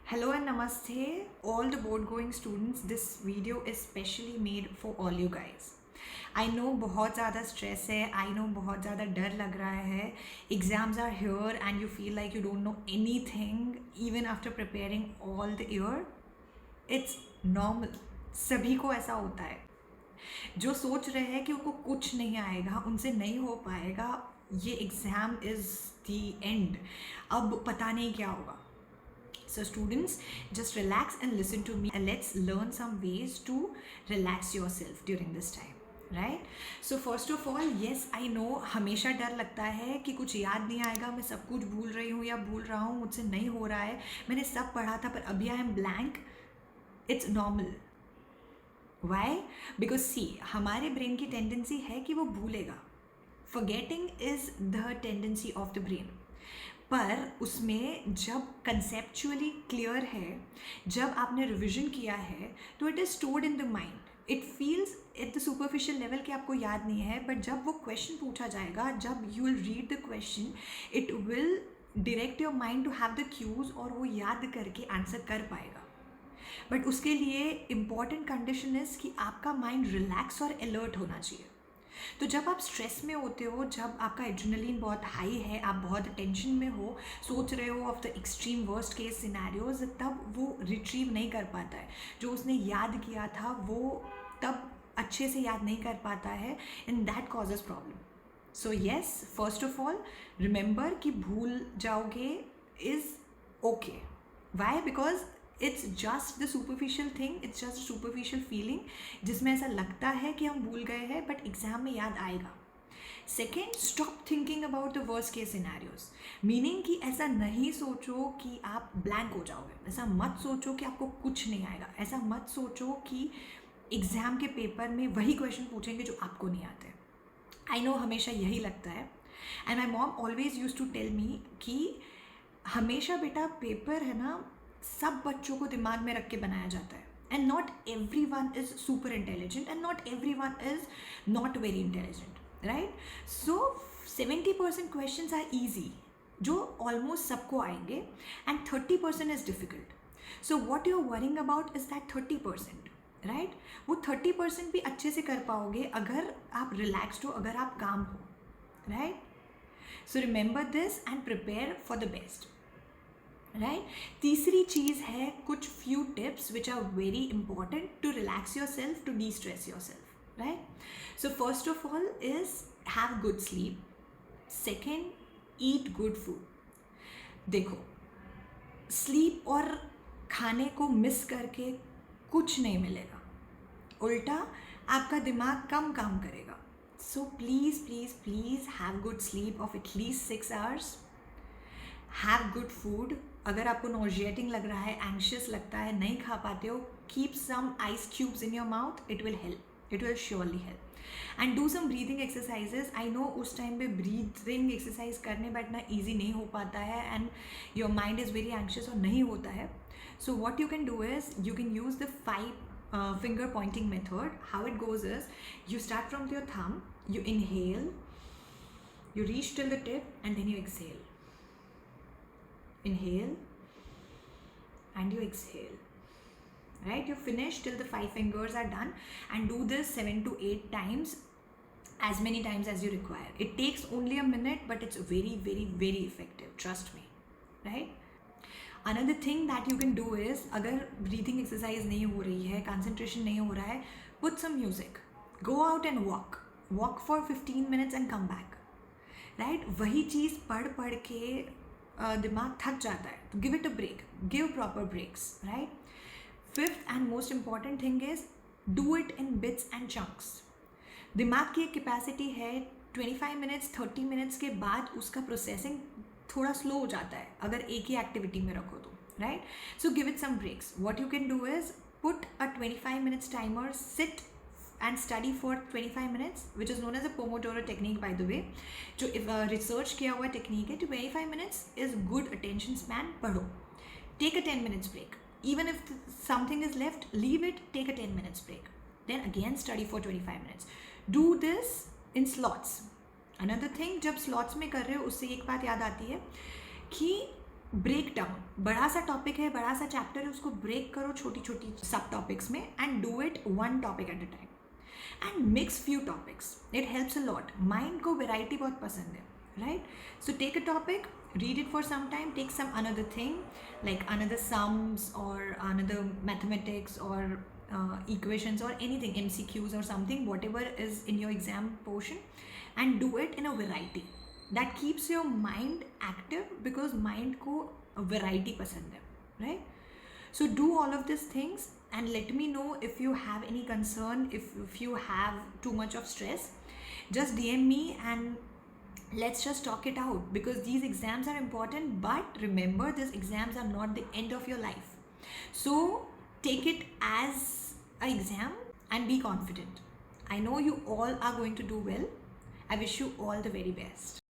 Hello and namaste, all the board going students. This video is specially made for all you guys. I know बहुत ज़्यादा stress है, I know बहुत ज़्यादा डर लग रहा है. Exams are here and you feel like you don't know anything even after preparing all the year. It's normal. सभी को ऐसा होता है. जो सोच रहे हैं कि उनको कुछ नहीं आएगा, उनसे नहीं हो पाएगा, ये एग्ज़ाम इज़ द एंड. अब पता नहीं क्या होगा. So students, just relax and listen to me and let's learn some ways to relax yourself during this time, right? So first of all, yes, I know हमेशा डर लगता है कि कुछ याद नहीं आएगा, मैं सब कुछ भूल रही हूँ या भूल रहा हूँ, मुझसे नहीं हो रहा है, मैंने सब पढ़ा था पर अभी I am blank. It's normal. Why? Because see, हमारे ब्रेन की टेंडेंसी है कि वो भूलेगा. Forgetting is the tendency of the brain. पर उसमें जब कंसेप्चुअली क्लियर है, जब आपने रिविजन किया है, तो it is stored in the mind. It feels at the superficial level कि आपको याद नहीं है, बट जब वो क्वेश्चन पूछा जाएगा, जब you will read the question, it will direct your mind to have the cues और वो याद करके आंसर कर पाएगा. बट उसके लिए इम्पॉर्टेंट कंडीशन इज़ कि आपका माइंड रिलैक्स और अलर्ट होना चाहिए. तो जब आप स्ट्रेस में होते हो, जब आपका एड्रेनलिन बहुत हाई है, आप बहुत टेंशन में हो, सोच रहे हो of the extreme worst case scenarios, तब वो रिट्रीव नहीं कर पाता है. जो उसने याद किया था वो तब अच्छे से याद नहीं कर पाता है and that causes problem. So yes, first of all remember कि भूल जाओगे is okay. Why? Because it's just the superficial thing, it's just superficial feeling जिसमें ऐसा लगता है कि हम भूल गए हैं, बट एग्जाम में याद आएगा. Second, stop thinking about the worst case scenarios. Meaning कि ऐसा नहीं सोचो कि आप ब्लैंक हो जाओगे, ऐसा मत सोचो कि आपको कुछ नहीं आएगा, ऐसा मत सोचो कि एग्ज़ाम के पेपर में वही क्वेश्चन पूछेंगे जो आपको नहीं आते. आई नो हमेशा यही लगता है and my mom always use to tell me कि हमेशा बेटा पेपर है ना, सब बच्चों को दिमाग में रख के बनाया जाता है and not every one is super intelligent and not every one is not very intelligent, right? So 70% questions are easy जो ऑलमोस्ट सबको आएंगे and 30% is difficult. So what you are worrying about is that 30%, right? वो 30% भी अच्छे से कर पाओगे अगर आप रिलैक्सड हो, अगर आप काम हो, right? So remember this and prepare for the best, right? तीसरी चीज़ है कुछ few tips which are very important to relax yourself, to destress yourself, right? So first of all is have good sleep. Second, eat good food. देखो, sleep और खाने को miss करके कुछ नहीं मिलेगा, उल्टा आपका दिमाग कम काम करेगा. So please please please have good sleep of at least 6 hours. Have good food. अगर आपको नॉजिएटिंग लग रहा है, एंशियस लगता है, नहीं खा पाते हो, keep some ice cubes in your mouth. It will help, it will surely help. And do some breathing exercises. I know उस टाइम पे ब्रीदिंग एक्सरसाइज करने बैठना ईजी नहीं हो पाता है and your mind is very anxious और नहीं होता है. So what you can do is you can use the 5 finger pointing method. How it goes is you start from your thumb, you inhale, you reach till the tip and then you exhale. Inhale and you exhale, right? You finish till the 5 fingers are done and do this 7 to 8 times, as many times as you require. It takes only a minute but it's very very very effective, trust me, right? Another thing that you can do is अगर breathing exercise नहीं हो रही है, concentration नहीं हो रहा है, put some music, go out and walk for 15 minutes and come back, right? वही चीज़ पढ़ पढ़ के दिमाग थक जाता है, तो give it a break, give proper breaks, right? Fifth and most important thing is do it in bits and chunks. दिमाग की एक कैपेसिटी है 25 मिनट्स 30 मिनट्स के बाद उसका प्रोसेसिंग थोड़ा स्लो हो जाता है अगर एक ही एक्टिविटी में रखो तो, right? So give it some breaks. What you can do is put a 25 minutes timer, sit and study for 25 minutes, which is known as a Pomodoro technique, by the way. जो research किया हुआ technique है. 25 minutes is good attention span. पढ़ो, take a 10 minutes break. Even if something is left, leave it, take a 10 minutes break. Then again study for 25 minutes. Do this in slots. Another thing, जब slots में कर रहे हो उससे एक बात याद आती है कि ब्रेक डाउन, बड़ा सा टॉपिक है, बड़ा सा चैप्टर है, उसको ब्रेक करो छोटी छोटी सब टॉपिक्स में and do it one topic at a time and mix few topics. It helps a lot. Mind को वेराइटी बहुत पसंद है, right? So take a topic, read it for some time, take some another thing like another sums or another mathematics or equations or anything, MCQs or something, whatever is in your exam portion, and do it in a variety. That keeps your mind active because mind ko variety pasand hai, right? So do all of these things and let me know if you have any concern, if you have too much of stress. Just DM me and let's just talk it out, because these exams are important, but remember, these exams are not the end of your life. So take it as an exam and be confident. I know you all are going to do well. I wish you all the very best.